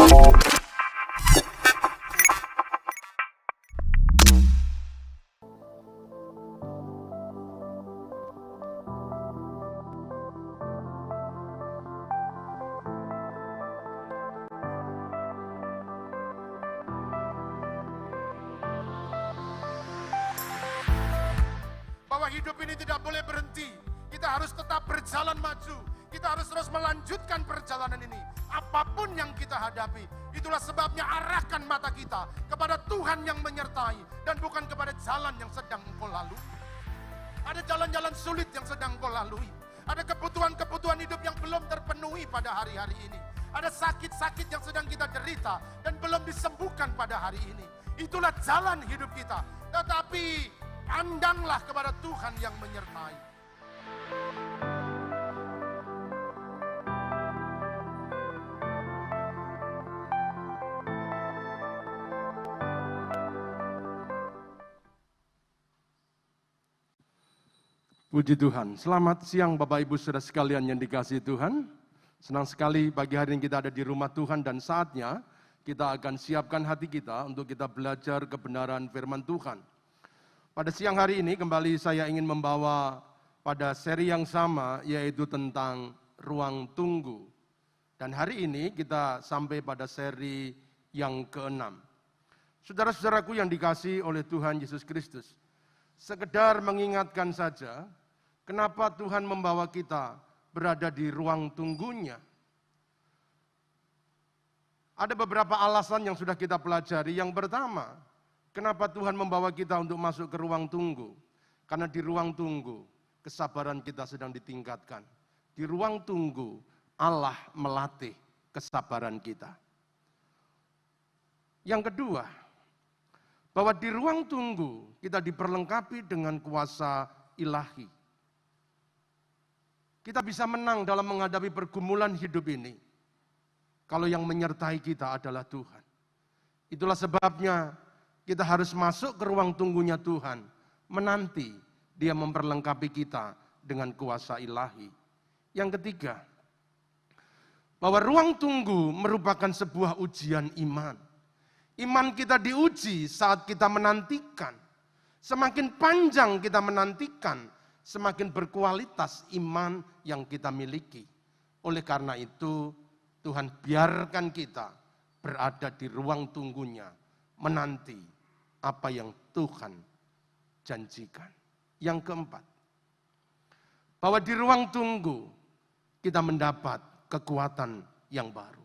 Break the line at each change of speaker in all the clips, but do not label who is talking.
Bahwa hidup ini tidak boleh berhenti. Kita harus tetap berjalan maju. Kita harus terus melanjutkan perjalanan ini. Apapun yang kita hadapi. Itulah sebabnya arahkan mata kita kepada Tuhan yang menyertai. Dan bukan kepada jalan yang sedang engkau lalui. Ada jalan-jalan sulit yang sedang engkau lalui. Ada kebutuhan-kebutuhan hidup yang belum terpenuhi pada hari-hari ini. Ada sakit-sakit yang sedang kita derita dan belum disembuhkan pada hari ini. Itulah jalan hidup kita. Tetapi pandanglah kepada Tuhan yang menyertai.
Puji Tuhan. Selamat siang Bapak Ibu Saudara sekalian yang dikasihi Tuhan. Senang sekali pagi hari ini kita ada di rumah Tuhan dan saatnya kita akan siapkan hati kita untuk kita belajar kebenaran firman Tuhan. Pada siang hari ini kembali saya ingin membawa pada seri yang sama yaitu tentang ruang tunggu. Dan hari ini kita sampai pada seri yang ke-6. Saudara-saudaraku yang dikasihi oleh Tuhan Yesus Kristus. Sekedar mengingatkan saja kenapa Tuhan membawa kita berada di ruang tunggunya. Ada beberapa alasan yang sudah kita pelajari. Yang pertama, kenapa Tuhan membawa kita untuk masuk ke ruang tunggu? Karena di ruang tunggu, kesabaran kita sedang ditingkatkan. Di ruang tunggu, Allah melatih kesabaran kita. Yang kedua, bahwa di ruang tunggu, kita diperlengkapi dengan kuasa ilahi. Kita bisa menang dalam menghadapi pergumulan hidup ini. Kalau yang menyertai kita adalah Tuhan. Itulah sebabnya kita harus masuk ke ruang tunggunya Tuhan, menanti Dia memperlengkapi kita dengan kuasa ilahi. Yang ketiga, bahwa ruang tunggu merupakan sebuah ujian iman. Iman kita diuji saat kita menantikan. Semakin panjang kita menantikan, semakin berkualitas iman yang kita miliki. Oleh karena itu, Tuhan biarkan kita berada di ruang tunggunya, menanti apa yang Tuhan janjikan. Yang keempat, bahwa di ruang tunggu kita mendapat kekuatan yang baru.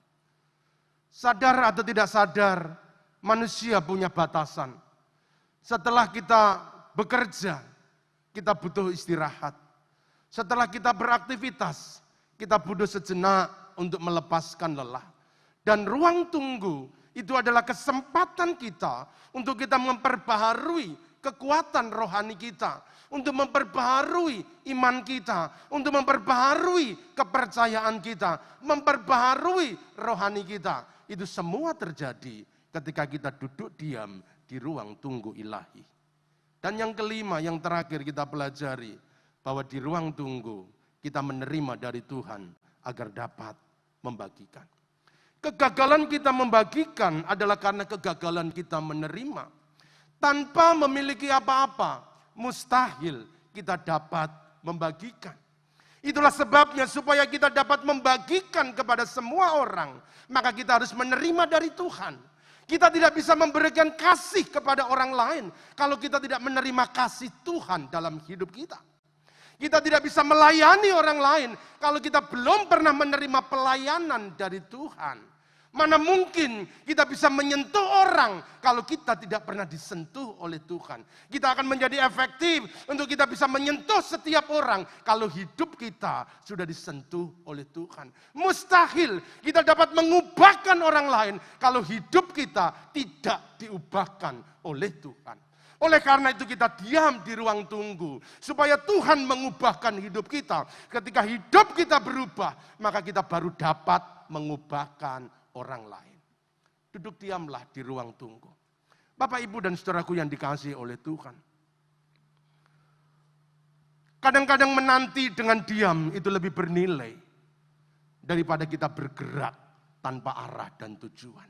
Sadar atau tidak sadar, manusia punya batasan. Setelah kita bekerja, kita butuh istirahat. Setelah kita beraktivitas, kita butuh sejenak untuk melepaskan lelah. Dan ruang tunggu itu adalah kesempatan kita untuk kita memperbaharui kekuatan rohani kita, untuk memperbaharui iman kita, untuk memperbaharui kepercayaan kita, memperbaharui rohani kita. Itu semua terjadi ketika kita duduk diam di ruang tunggu ilahi. Dan yang kelima, yang terakhir kita pelajari, bahwa di ruang tunggu kita menerima dari Tuhan agar dapat membagikan. Kegagalan kita membagikan adalah karena kegagalan kita menerima. Tanpa memiliki apa-apa, mustahil kita dapat membagikan. Itulah sebabnya supaya kita dapat membagikan kepada semua orang, maka kita harus menerima dari Tuhan. Kita tidak bisa memberikan kasih kepada orang lain kalau kita tidak menerima kasih Tuhan dalam hidup kita. Kita tidak bisa melayani orang lain kalau kita belum pernah menerima pelayanan dari Tuhan. Mana mungkin kita bisa menyentuh orang kalau kita tidak pernah disentuh oleh Tuhan. Kita akan menjadi efektif untuk kita bisa menyentuh setiap orang kalau hidup kita sudah disentuh oleh Tuhan. Mustahil kita dapat mengubahkan orang lain kalau hidup kita tidak diubahkan oleh Tuhan. Oleh karena itu kita diam di ruang tunggu. Supaya Tuhan mengubahkan hidup kita. Ketika hidup kita berubah, maka kita baru dapat mengubahkan orang lain. Duduk diamlah di ruang tunggu. Bapak, Ibu, dan saudaraku yang dikasihi oleh Tuhan. Kadang-kadang menanti dengan diam itu lebih bernilai daripada kita bergerak tanpa arah dan tujuan.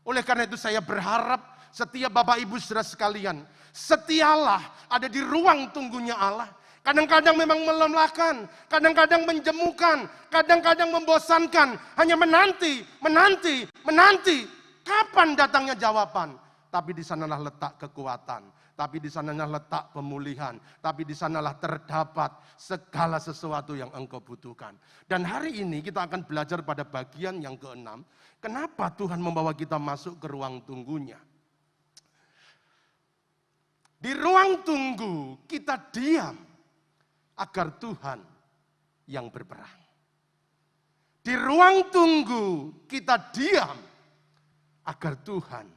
Oleh karena itu saya berharap setiap Bapak Ibu Saudara sekalian, setialah ada di ruang tunggunya Allah. Kadang-kadang memang melelahkan, kadang-kadang menjemukan, kadang-kadang membosankan. Hanya menanti. Kapan datangnya jawaban? Tapi di sanalah letak kekuatan. Tapi di sanalah letak pemulihan. Tapi di sanalah terdapat segala sesuatu yang engkau butuhkan. Dan hari ini kita akan belajar pada bagian yang ke-6. Kenapa Tuhan membawa kita masuk ke ruang tunggunya? Di ruang tunggu kita diam agar Tuhan yang berperang. Di ruang tunggu kita diam agar Tuhan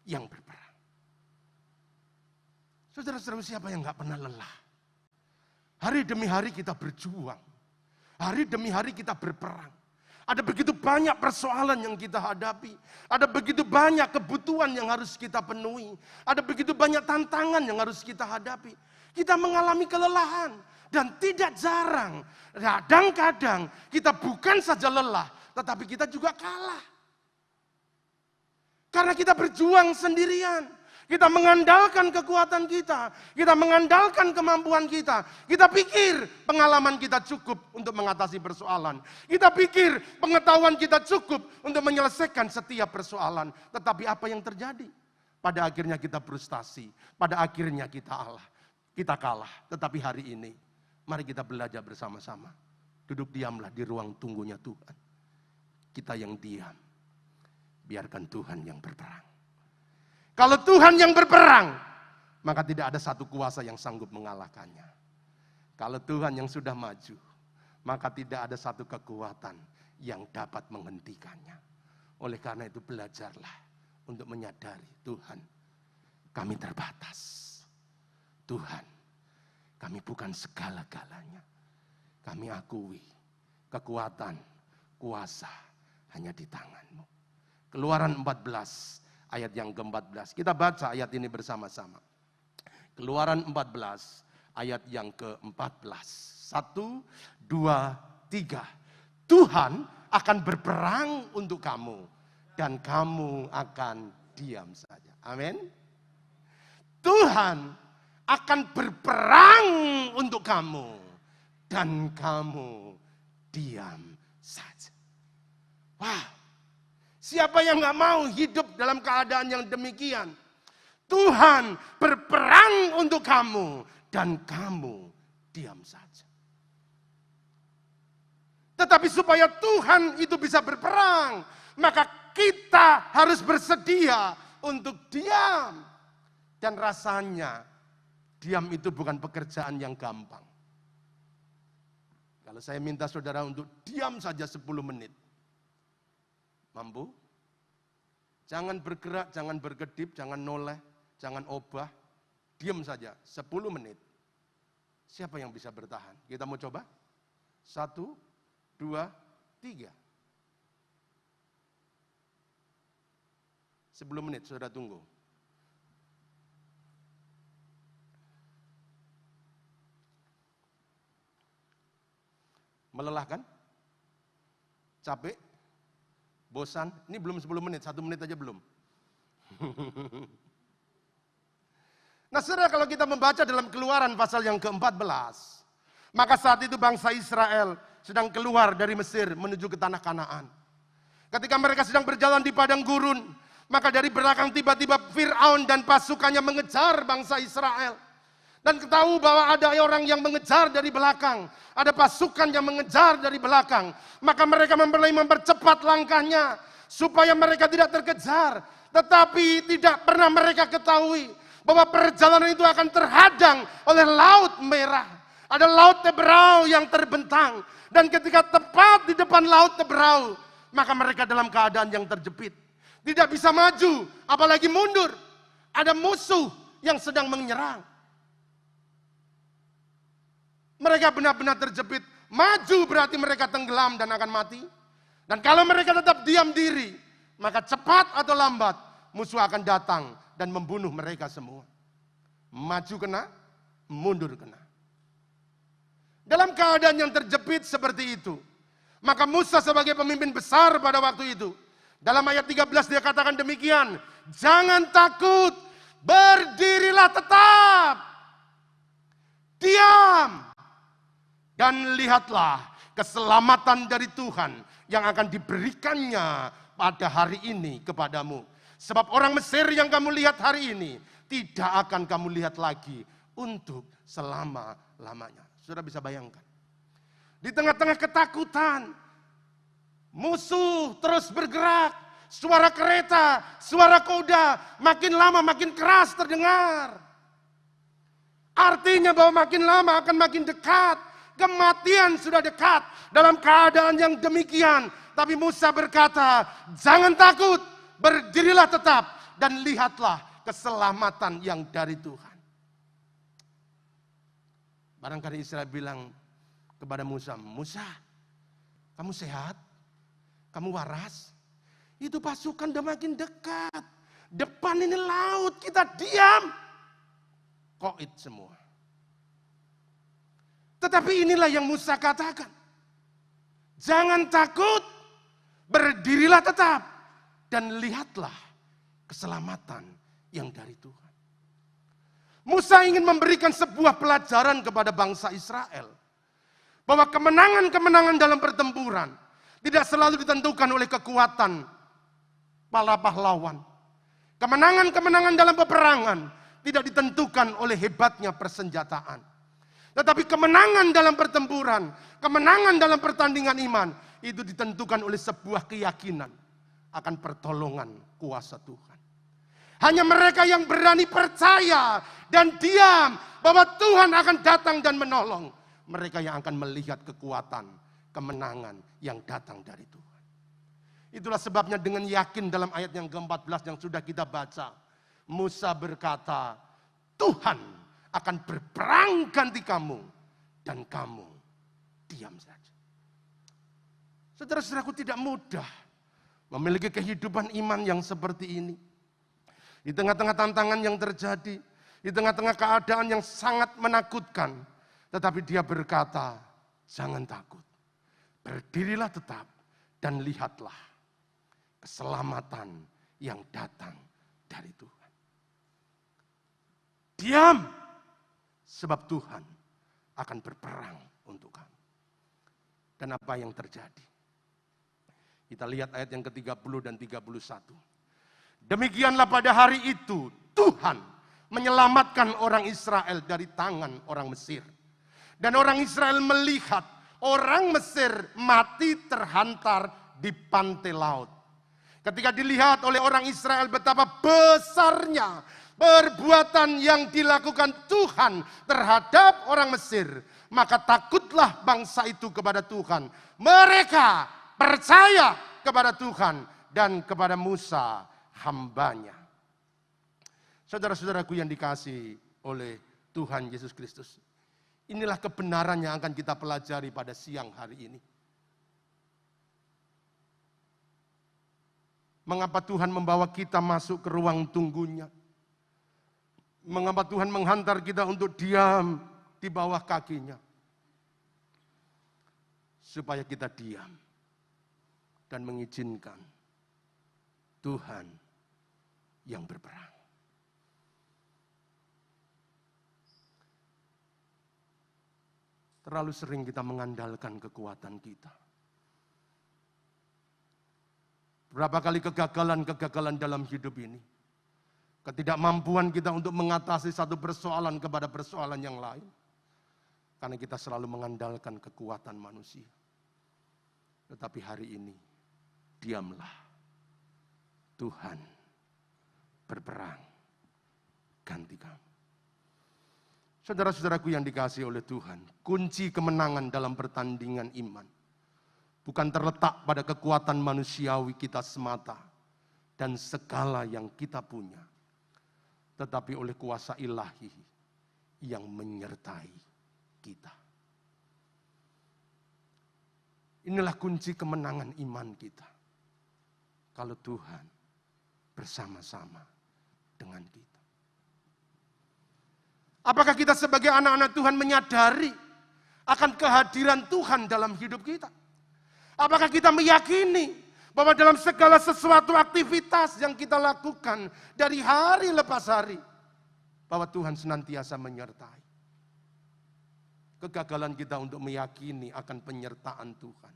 yang berperang. Saudara-saudara, siapa yang gak pernah lelah? Hari demi hari kita berjuang. Hari demi hari kita berperang. Ada begitu banyak persoalan yang kita hadapi. Ada begitu banyak kebutuhan yang harus kita penuhi. Ada begitu banyak tantangan yang harus kita hadapi. Kita mengalami kelelahan. Dan tidak jarang, kadang-kadang kita bukan saja lelah, tetapi kita juga kalah. Karena kita berjuang sendirian. Kita mengandalkan kekuatan kita. Kita mengandalkan kemampuan kita. Kita pikir pengalaman kita cukup untuk mengatasi persoalan. Kita pikir pengetahuan kita cukup untuk menyelesaikan setiap persoalan. Tetapi apa yang terjadi? Pada akhirnya kita frustasi. Pada akhirnya kita kalah. Tetapi hari ini, mari kita belajar bersama-sama. Duduk diamlah di ruang tunggunya Tuhan. Kita yang diam. Biarkan Tuhan yang berperang. Kalau Tuhan yang berperang, maka tidak ada satu kuasa yang sanggup mengalahkannya. Kalau Tuhan yang sudah maju, maka tidak ada satu kekuatan yang dapat menghentikannya. Oleh karena itu belajarlah untuk menyadari Tuhan, kami terbatas. Tuhan, kami bukan segala-galanya. Kami akui kekuatan, kuasa hanya di tangan-Mu. Keluaran 14 ayat yang ke-14. Kita baca ayat ini bersama-sama. Keluaran 14 ayat yang ke-14. 1, 2, 3. Tuhan akan berperang untuk kamu dan kamu akan diam saja. Amin. Tuhan akan berperang untuk kamu dan kamu diam saja. Wah. Siapa yang gak mau hidup dalam keadaan yang demikian? Tuhan berperang untuk kamu dan kamu diam saja. Tetapi supaya Tuhan itu bisa berperang, maka kita harus bersedia untuk diam. Dan rasanya diam itu bukan pekerjaan yang gampang. Kalau saya minta saudara untuk diam saja 10 menit. Mampu? Jangan bergerak, jangan berkedip, jangan noleh, jangan obah. Diam saja 10 menit. Siapa yang bisa bertahan? Kita mau coba? 1, 2, 3. 10 menit, saudara tunggu. Melelahkan? Capek? Bosan? Ini belum 10 menit, 1 menit aja belum. Nah saudara, kalau kita membaca dalam Keluaran pasal yang ke-14, maka saat itu bangsa Israel sedang keluar dari Mesir menuju ke tanah Kanaan. Ketika mereka sedang berjalan di padang gurun, maka dari belakang tiba-tiba Fir'aun dan pasukannya mengejar bangsa Israel. Dan ketahui bahwa ada orang yang mengejar dari belakang. Ada pasukan yang mengejar dari belakang. Maka mereka mulai mempercepat langkahnya. Supaya mereka tidak terkejar. Tetapi tidak pernah mereka ketahui bahwa perjalanan itu akan terhadang oleh Laut Merah. Ada Laut Teberau yang terbentang. Dan ketika tepat di depan Laut Teberau, maka mereka dalam keadaan yang terjepit. Tidak bisa maju, apalagi mundur. Ada musuh yang sedang menyerang. Mereka benar-benar terjepit. Maju berarti mereka tenggelam dan akan mati. Dan kalau mereka tetap diam diri, maka cepat atau lambat musuh akan datang dan membunuh mereka semua. Maju kena, mundur kena. Dalam keadaan yang terjepit seperti itu, Maka Musa sebagai pemimpin besar pada waktu itu, dalam ayat 13 dia katakan demikian, jangan takut, berdirilah tetap, diam, dan lihatlah keselamatan dari Tuhan yang akan diberikannya pada hari ini kepadamu. Sebab orang Mesir yang kamu lihat hari ini, tidak akan kamu lihat lagi untuk selama-lamanya. Saudara bisa bayangkan. Di tengah-tengah ketakutan, musuh terus bergerak, suara kereta, suara kuda, makin lama makin keras terdengar. Artinya bahwa makin lama akan makin dekat, kematian sudah dekat dalam keadaan yang demikian. Tapi Musa berkata, jangan takut, berdirilah tetap, dan lihatlah keselamatan yang dari Tuhan. Barangkali Israel bilang kepada Musa, Musa, kamu sehat? Kamu waras? Itu pasukan udah makin dekat. Depan ini laut, kita diam. Koit semua. Tetapi inilah yang Musa katakan. Jangan takut, berdirilah tetap. Dan lihatlah keselamatan yang dari Tuhan. Musa ingin memberikan sebuah pelajaran kepada bangsa Israel. Bahwa kemenangan-kemenangan dalam pertempuran tidak selalu ditentukan oleh kekuatan para pahlawan. Kemenangan-kemenangan dalam peperangan tidak ditentukan oleh hebatnya persenjataan. Tetapi kemenangan dalam pertempuran, kemenangan dalam pertandingan iman, itu ditentukan oleh sebuah keyakinan akan pertolongan kuasa Tuhan. Hanya mereka yang berani percaya dan diam bahwa Tuhan akan datang dan menolong. Mereka yang akan melihat kekuatan, kemenangan yang datang dari Tuhan. Itulah sebabnya dengan yakin dalam ayat yang ke-14 yang sudah kita baca. Musa berkata, Tuhan akan berperang ganti kamu. Dan kamu diam saja. Saudara-saudaraku, tidak mudah memiliki kehidupan iman yang seperti ini. Di tengah-tengah tantangan yang terjadi. Di tengah-tengah keadaan yang sangat menakutkan. Tetapi dia berkata, jangan takut, berdirilah tetap dan lihatlah keselamatan yang datang dari Tuhan. Diam, sebab Tuhan akan berperang untuk kamu. Dan apa yang terjadi? Kita lihat ayat yang ke-30 dan 31. Demikianlah pada hari itu Tuhan menyelamatkan orang Israel dari tangan orang Mesir. Dan orang Israel melihat orang Mesir mati terhantar di pantai laut. Ketika dilihat oleh orang Israel betapa besarnya perbuatan yang dilakukan Tuhan terhadap orang Mesir, maka takutlah bangsa itu kepada Tuhan. Mereka percaya kepada Tuhan dan kepada Musa hambanya. Saudara-saudaraku yang dikasihi oleh Tuhan Yesus Kristus. Inilah kebenaran yang akan kita pelajari pada siang hari ini. Mengapa Tuhan membawa kita masuk ke ruang tunggunya? Mengapa Tuhan menghantar kita untuk diam di bawah kakinya? Supaya kita diam dan mengizinkan Tuhan yang berperang. Terlalu sering kita mengandalkan kekuatan kita. Berapa kali kegagalan-kegagalan dalam hidup ini. Ketidakmampuan kita untuk mengatasi satu persoalan kepada persoalan yang lain. Karena kita selalu mengandalkan kekuatan manusia. Tetapi hari ini, diamlah. Tuhan berperang ganti kamu. Saudara-saudaraku yang dikasihi oleh Tuhan, kunci kemenangan dalam pertandingan iman bukan terletak pada kekuatan manusiawi kita semata dan segala yang kita punya, tetapi oleh kuasa ilahi yang menyertai kita. Inilah kunci kemenangan iman kita. Kalau Tuhan bersama-sama dengan kita. Apakah kita sebagai anak-anak Tuhan menyadari akan kehadiran Tuhan dalam hidup kita? Apakah kita meyakini bahwa dalam segala sesuatu aktivitas yang kita lakukan dari hari lepas hari, bahwa Tuhan senantiasa menyertai? Kegagalan kita untuk meyakini akan penyertaan Tuhan,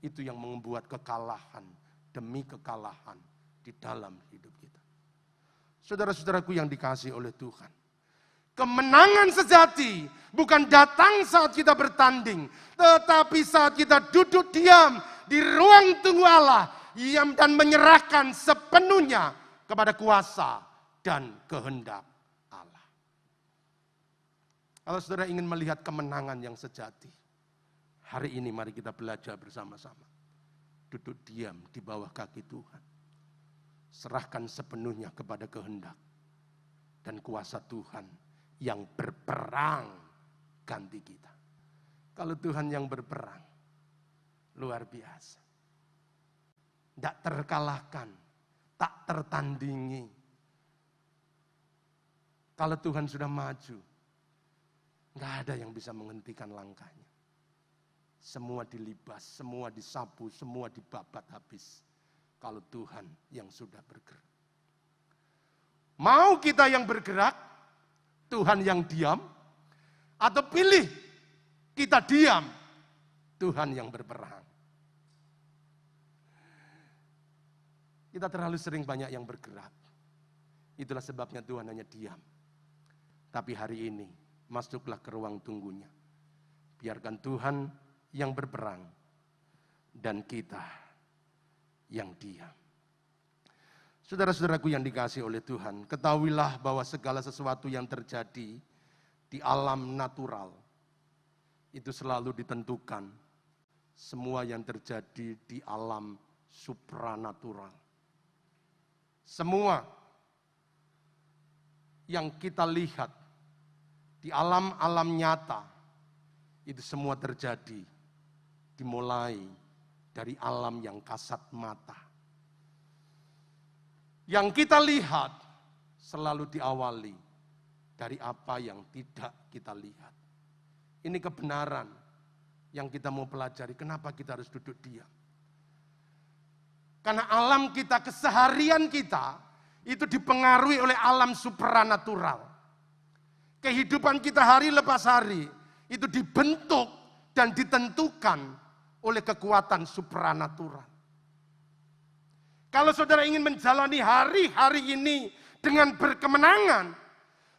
itu yang membuat kekalahan demi kekalahan di dalam hidup kita. Saudara-saudaraku yang dikasihi oleh Tuhan, kemenangan sejati bukan datang saat kita bertanding, tetapi saat kita duduk diam di ruang tunggu Allah dan menyerahkan sepenuhnya kepada kuasa dan kehendak Allah. Kalau saudara ingin melihat kemenangan yang sejati, hari ini mari kita belajar bersama-sama. Duduk diam di bawah kaki Tuhan. Serahkan sepenuhnya kepada kehendak dan kuasa Tuhan yang berperang ganti kita. Kalau Tuhan yang berperang, luar biasa. Tidak terkalahkan, tak tertandingi. Kalau Tuhan sudah maju, nggak ada yang bisa menghentikan langkahnya. Semua dilibas, semua disapu, semua dibabat habis. Kalau Tuhan yang sudah bergerak. Mau kita yang bergerak, Tuhan yang diam, atau pilih kita diam, Tuhan yang berperang. Kita terlalu sering banyak yang bergerak. Itulah sebabnya Tuhan hanya diam. Tapi hari ini, masuklah ke ruang tunggunya. Biarkan Tuhan yang berperang dan kita yang diam. Saudara-saudaraku yang dikasihi oleh Tuhan, ketahuilah bahwa segala sesuatu yang terjadi di alam natural itu selalu ditentukan semua yang terjadi di alam supranatural. Semua yang kita lihat di alam-alam nyata itu semua terjadi dimulai dari alam yang kasat mata. Yang kita lihat selalu diawali dari apa yang tidak kita lihat. Ini kebenaran yang kita mau pelajari. Kenapa kita harus duduk diam? Karena alam kita, keseharian kita, itu dipengaruhi oleh alam supranatural. Kehidupan kita hari lepas hari, itu dibentuk dan ditentukan oleh kekuatan supranatural. Kalau saudara ingin menjalani hari-hari ini dengan berkemenangan,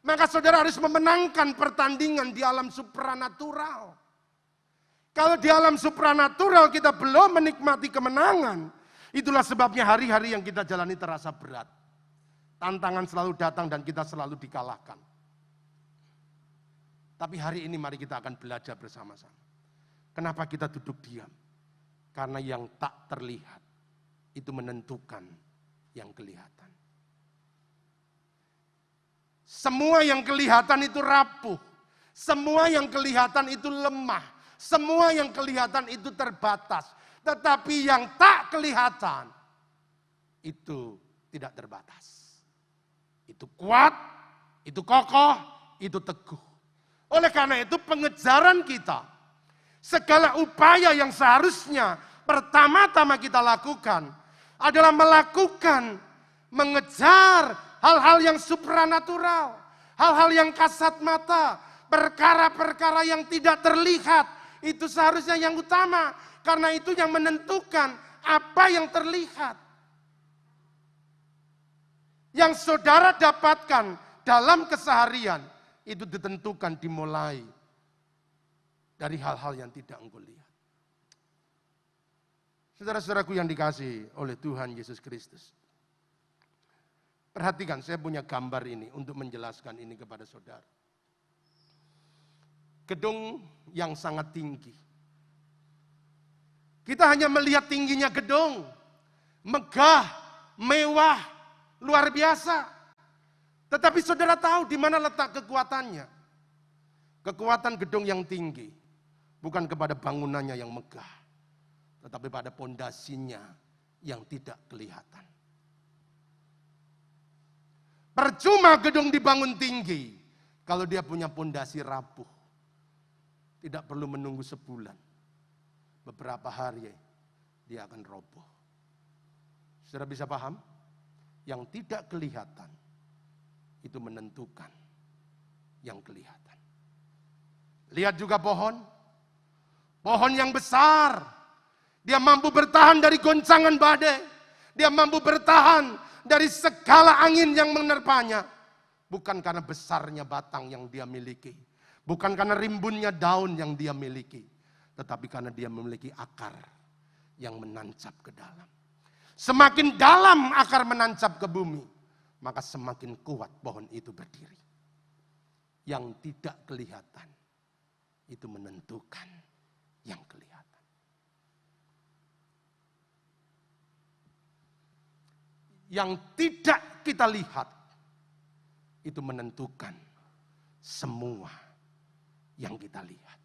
maka saudara harus memenangkan pertandingan di alam supranatural. Kalau di alam supranatural kita belum menikmati kemenangan, itulah sebabnya hari-hari yang kita jalani terasa berat. Tantangan selalu datang dan kita selalu dikalahkan. Tapi hari ini mari kita akan belajar bersama-sama. Kenapa kita duduk diam? Karena yang tak terlihat itu menentukan yang kelihatan. Semua yang kelihatan itu rapuh. Semua yang kelihatan itu lemah. Semua yang kelihatan itu terbatas. Tetapi yang tak kelihatan itu tidak terbatas. Itu kuat, itu kokoh, itu teguh. Oleh karena itu pengejaran kita, segala upaya yang seharusnya pertama-tama kita lakukan adalah mengejar hal-hal yang supranatural, hal-hal yang kasat mata, perkara-perkara yang tidak terlihat, itu seharusnya yang utama, karena itu yang menentukan apa yang terlihat. Yang saudara dapatkan dalam keseharian, itu ditentukan dimulai dari hal-hal yang tidak engkau lihat. Saudara-saudaraku yang dikasihi oleh Tuhan Yesus Kristus. Perhatikan, saya punya gambar ini untuk menjelaskan ini kepada saudara. Gedung yang sangat tinggi. Kita hanya melihat tingginya gedung. Megah, mewah, luar biasa. Tetapi saudara tahu di mana letak kekuatannya. Kekuatan gedung yang tinggi bukan kepada bangunannya yang megah, tetapi pada pondasinya yang tidak kelihatan. Percuma gedung dibangun tinggi kalau dia punya pondasi rapuh. Tidak perlu menunggu sebulan, beberapa hari dia akan roboh. Saudara bisa paham? Yang tidak kelihatan itu menentukan yang kelihatan. Lihat juga pohon. Pohon yang besar. Dia mampu bertahan dari goncangan badai. Dia mampu bertahan dari segala angin yang menerpanya. Bukan karena besarnya batang yang dia miliki. Bukan karena rimbunnya daun yang dia miliki. Tetapi karena dia memiliki akar yang menancap ke dalam. Semakin dalam akar menancap ke bumi, maka semakin kuat pohon itu berdiri. Yang tidak kelihatan, itu menentukan yang kelihatan. Yang tidak kita lihat, itu menentukan semua yang kita lihat.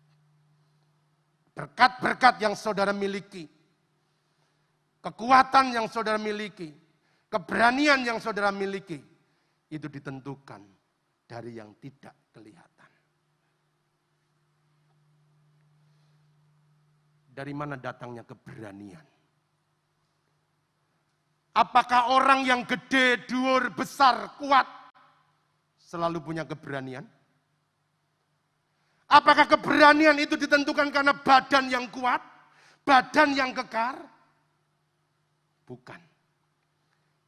Berkat-berkat yang saudara miliki, kekuatan yang saudara miliki, keberanian yang saudara miliki, itu ditentukan dari yang tidak kelihatan. Dari mana datangnya keberanian? Apakah orang yang gede, dhuwur, besar, kuat selalu punya keberanian? Apakah keberanian itu ditentukan karena badan yang kuat, badan yang kekar? Bukan.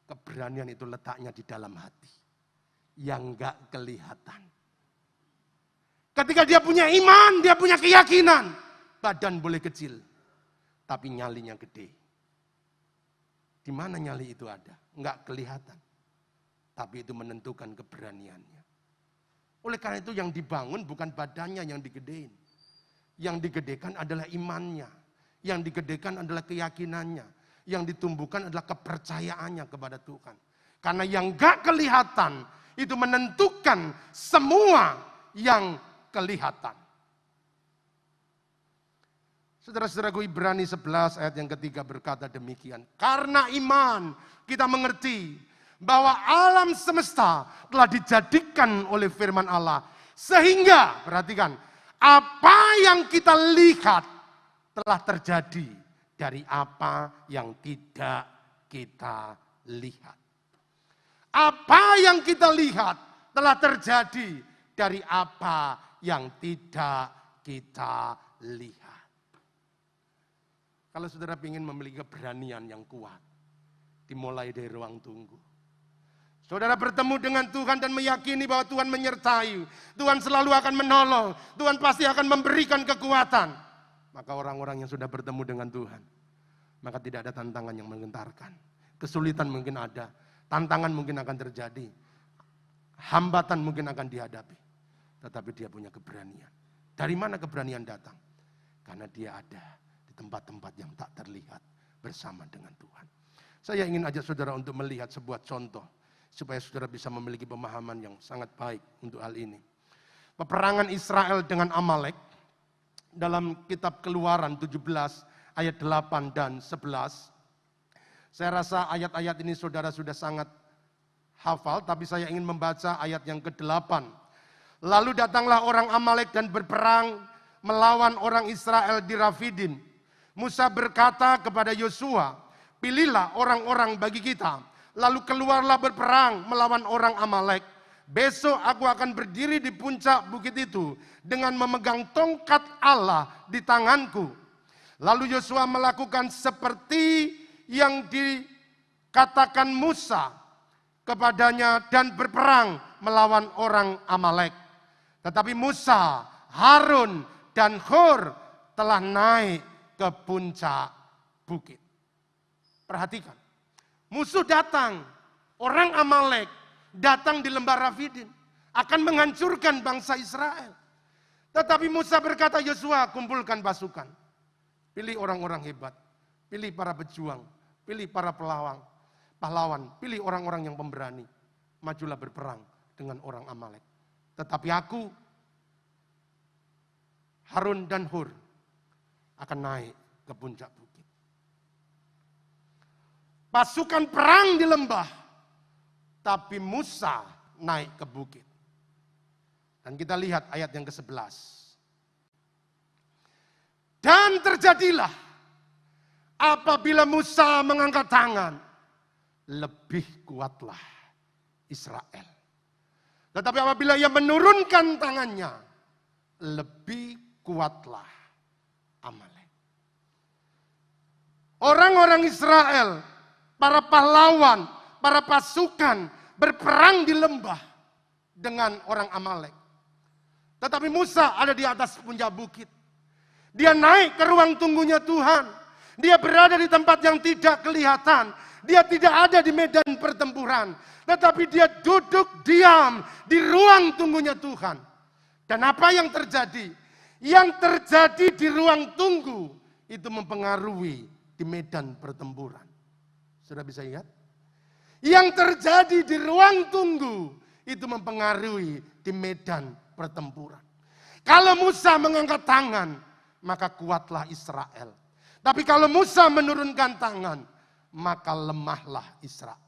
Keberanian itu letaknya di dalam hati. Yang enggak kelihatan. Ketika dia punya iman, dia punya keyakinan. Badan boleh kecil, tapi nyalinya gede. Di mana nyali itu ada? Enggak kelihatan. Tapi itu menentukan keberaniannya. Oleh karena itu yang dibangun bukan badannya yang digedein. Yang digedekan adalah imannya. Yang digedekan adalah keyakinannya. Yang ditumbuhkan adalah kepercayaannya kepada Tuhan. Karena yang gak kelihatan itu menentukan semua yang kelihatan. Saudara-saudaraku, Ibrani 11 ayat yang ketiga berkata demikian. Karena iman kita mengerti bahwa alam semesta telah dijadikan oleh firman Allah. Sehingga, perhatikan, apa yang kita lihat telah terjadi dari apa yang tidak kita lihat. Apa yang kita lihat telah terjadi dari apa yang tidak kita lihat. Kalau saudara ingin memiliki keberanian yang kuat, dimulai dari ruang tunggu. Saudara bertemu dengan Tuhan dan meyakini bahwa Tuhan menyertai. Tuhan selalu akan menolong. Tuhan pasti akan memberikan kekuatan. Maka orang-orang yang sudah bertemu dengan Tuhan, maka tidak ada tantangan yang menggentarkan. Kesulitan mungkin ada, tantangan mungkin akan terjadi, hambatan mungkin akan dihadapi. Tetapi dia punya keberanian. Dari mana keberanian datang? Karena dia ada di tempat-tempat yang tak terlihat bersama dengan Tuhan. Saya ingin ajak saudara untuk melihat sebuah contoh, supaya saudara bisa memiliki pemahaman yang sangat baik untuk hal ini. Peperangan Israel dengan Amalek, dalam kitab Keluaran 17 ayat 8 dan 11. Saya rasa ayat-ayat ini saudara sudah sangat hafal, tapi saya ingin membaca ayat yang ke-8. Lalu datanglah orang Amalek dan berperang melawan orang Israel di Rafidin. Musa berkata kepada Yosua, pilihlah orang-orang bagi kita, lalu keluarlah berperang melawan orang Amalek. Besok aku akan berdiri di puncak bukit itu dengan memegang tongkat Allah di tanganku. Lalu Yosua melakukan seperti yang dikatakan Musa kepadanya dan berperang melawan orang Amalek. Tetapi Musa, Harun, dan Hur telah naik ke puncak bukit. Perhatikan, musuh datang, orang Amalek datang di lembah Rafidin, akan menghancurkan bangsa Israel. Tetapi Musa berkata, Yosua, kumpulkan pasukan. Pilih orang-orang hebat, pilih para pejuang, pilih para pahlawan, pilih orang-orang yang pemberani. Majulah berperang dengan orang Amalek. Tetapi aku, Harun dan Hur, akan naik ke puncak bukit. Pasukan perang di lembah, tapi Musa naik ke bukit. Dan kita lihat ayat yang ke-11. Dan terjadilah apabila Musa mengangkat tangan, lebih kuatlah Israel. Tetapi apabila ia menurunkan tangannya, lebih kuatlah Amalek. Orang-orang Israel, para pahlawan, para pasukan berperang di lembah dengan orang Amalek. Tetapi Musa ada di atas puncak bukit. Dia naik ke ruang tunggunya Tuhan. Dia berada di tempat yang tidak kelihatan. Dia tidak ada di medan pertempuran. Tetapi dia duduk diam di ruang tunggunya Tuhan. Dan apa yang terjadi? Yang terjadi di ruang tunggu itu mempengaruhi di medan pertempuran. Sudah bisa ingat? Yang terjadi di ruang tunggu itu mempengaruhi di medan pertempuran. Kalau Musa mengangkat tangan, maka kuatlah Israel. Tapi kalau Musa menurunkan tangan, maka lemahlah Israel.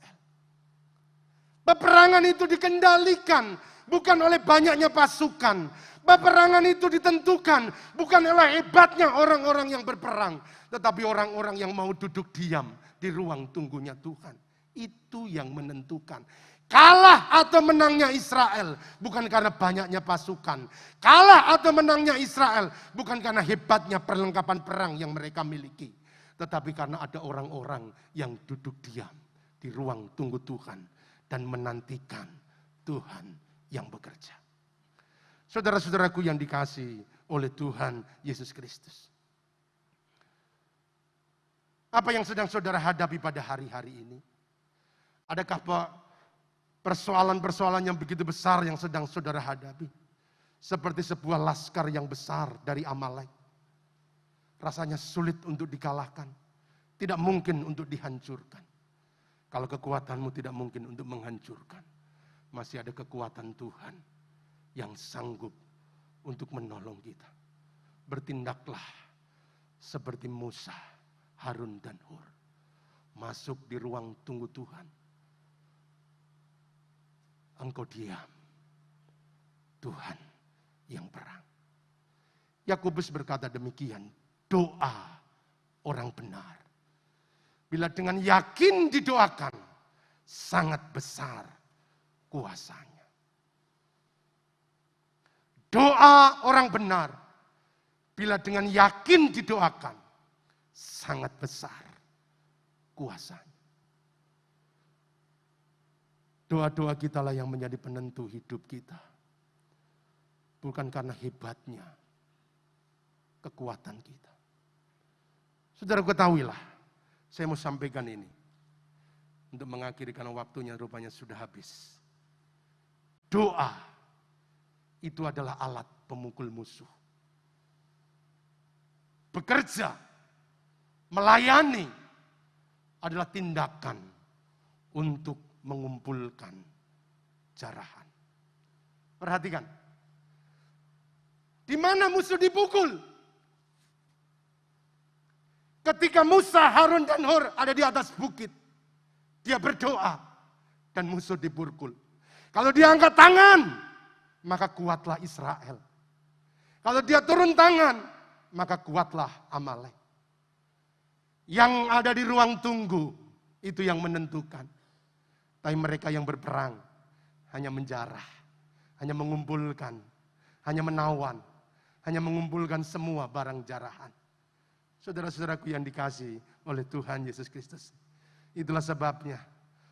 Peperangan itu dikendalikan bukan oleh banyaknya pasukan. Peperangan itu ditentukan bukan oleh hebatnya orang-orang yang berperang, tetapi orang-orang yang mau duduk diam di ruang tunggunya Tuhan. Itu yang menentukan. Kalah atau menangnya Israel bukan karena banyaknya pasukan. Kalah atau menangnya Israel bukan karena hebatnya perlengkapan perang yang mereka miliki. Tetapi karena ada orang-orang yang duduk diam di ruang tunggu Tuhan dan menantikan Tuhan yang bekerja. Saudara-saudaraku yang dikasihi oleh Tuhan Yesus Kristus. Apa yang sedang saudara hadapi pada hari-hari ini? Adakah persoalan-persoalan yang begitu besar yang sedang saudara hadapi? Seperti sebuah laskar yang besar dari Amalek. Rasanya sulit untuk dikalahkan. Tidak mungkin untuk dihancurkan. Kalau kekuatanmu tidak mungkin untuk menghancurkan. Masih ada kekuatan Tuhan yang sanggup untuk menolong kita. Bertindaklah seperti Musa, Harun dan Hur. Masuk di ruang tunggu Tuhan. Engkau diam. Tuhan yang perang. Yakobus berkata demikian. Doa orang benar. Bila dengan yakin didoakan, sangat besar kuasanya. Doa orang benar, bila dengan yakin didoakan, sangat besar kuasanya. Doa-doa kitalah yang menjadi penentu hidup kita. Bukan karena hebatnya kekuatan kita. Saudara ketahuilah, saya mau sampaikan ini. Untuk mengakhiri karena waktunya rupanya sudah habis. Doa itu adalah alat pemukul musuh. Bekerja, melayani adalah tindakan untuk mengumpulkan jarahan. Perhatikan. Di mana musuh dipukul? Ketika Musa, Harun dan Hur ada di atas bukit. Dia berdoa dan musuh dipukul. Kalau dia angkat tangan, maka kuatlah Israel. Kalau dia turun tangan, maka kuatlah Amalek. Yang ada di ruang tunggu, itu yang menentukan. Tapi mereka yang berperang, hanya menjarah, hanya mengumpulkan, hanya menawan, hanya mengumpulkan semua barang jarahan. Saudara-saudaraku yang dikasihi oleh Tuhan Yesus Kristus. Itulah sebabnya,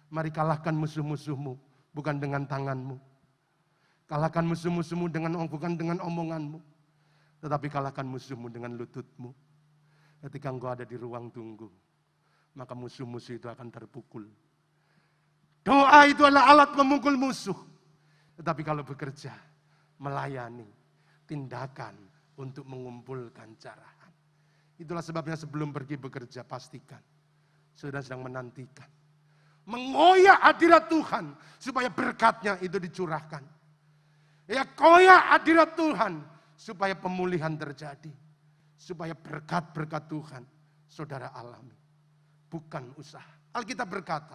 mari kalahkan musuh-musuhmu, bukan dengan tanganmu. Kalahkan musuh-musuhmu bukan dengan omonganmu. Tetapi kalahkan musuhmu dengan lututmu. Ketika engkau ada di ruang tunggu, maka musuh-musuh itu akan terpukul. Doa itu adalah alat memukul musuh. Tetapi kalau bekerja, melayani, tindakan untuk mengumpulkan jarahan. Itulah sebabnya sebelum pergi bekerja, pastikan saudara sedang menantikan. Mengoyak hadirat Tuhan supaya berkatnya itu dicurahkan. Ya, koyak hadirat Tuhan supaya pemulihan terjadi. Supaya berkat-berkat Tuhan saudara alami. Bukan usaha. Alkitab berkata,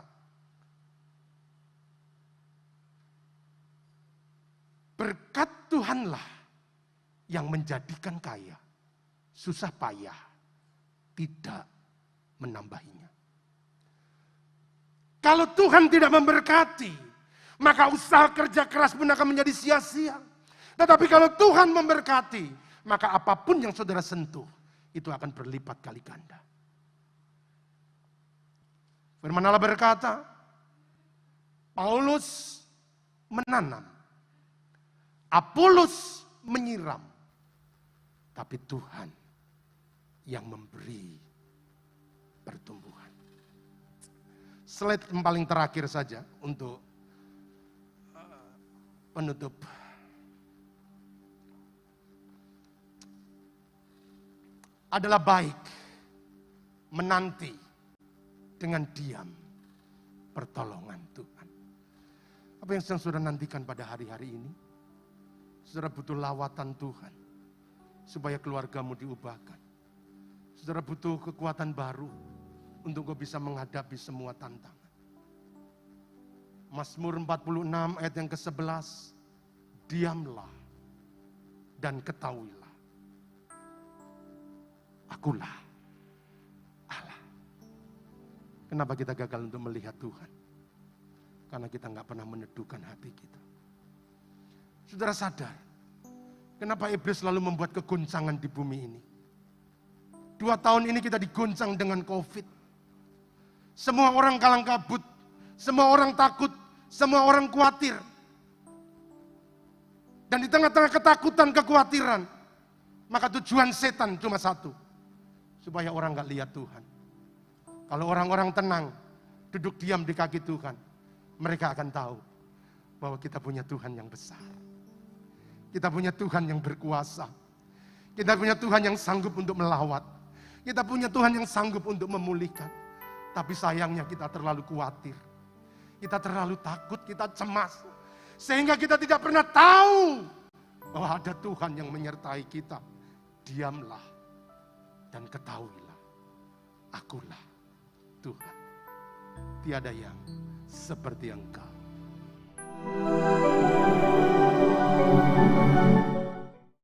berkat Tuhanlah yang menjadikan kaya. Susah payah tidak menambahinya. Kalau Tuhan tidak memberkati, maka usaha kerja keras pun akan menjadi sia-sia. Tetapi kalau Tuhan memberkati, maka apapun yang saudara sentuh, itu akan berlipat kali ganda. Firman Allah berkata, Paulus menanam, Apolos menyiram, tapi Tuhan yang memberi pertumbuhan. Slide yang paling terakhir saja untuk penutup. Adalah baik menanti dengan diam pertolongan Tuhan. Apa yang sedang saudara nantikan pada hari-hari ini? Saudara butuh lawatan Tuhan supaya keluargamu diubahkan. Saudara butuh kekuatan baru untuk kau bisa menghadapi semua tantangan. Mazmur 46 ayat yang ke-11, diamlah dan ketahuilah, akulah Allah. Kenapa kita gagal untuk melihat Tuhan? Karena kita nggak pernah meneduhkan hati kita. Saudara sadar, kenapa iblis selalu membuat kegoncangan di bumi ini? 2 tahun ini kita digoncang dengan COVID. Semua orang kalang kabut, semua orang takut, semua orang khawatir. Dan di tengah-tengah ketakutan, kekhawatiran, maka tujuan setan cuma satu, supaya orang gak lihat Tuhan. Kalau orang-orang tenang, duduk diam di kaki Tuhan, mereka akan tahu bahwa kita punya Tuhan yang besar. Kita punya Tuhan yang berkuasa. Kita punya Tuhan yang sanggup untuk melawat. Kita punya Tuhan yang sanggup untuk memulihkan. Tapi sayangnya kita terlalu khawatir. Kita terlalu takut, kita cemas. Sehingga kita tidak pernah tahu bahwa ada Tuhan yang menyertai kita. Diamlah dan ketahuilah, akulah Tuhan. Tiada yang seperti Engkau.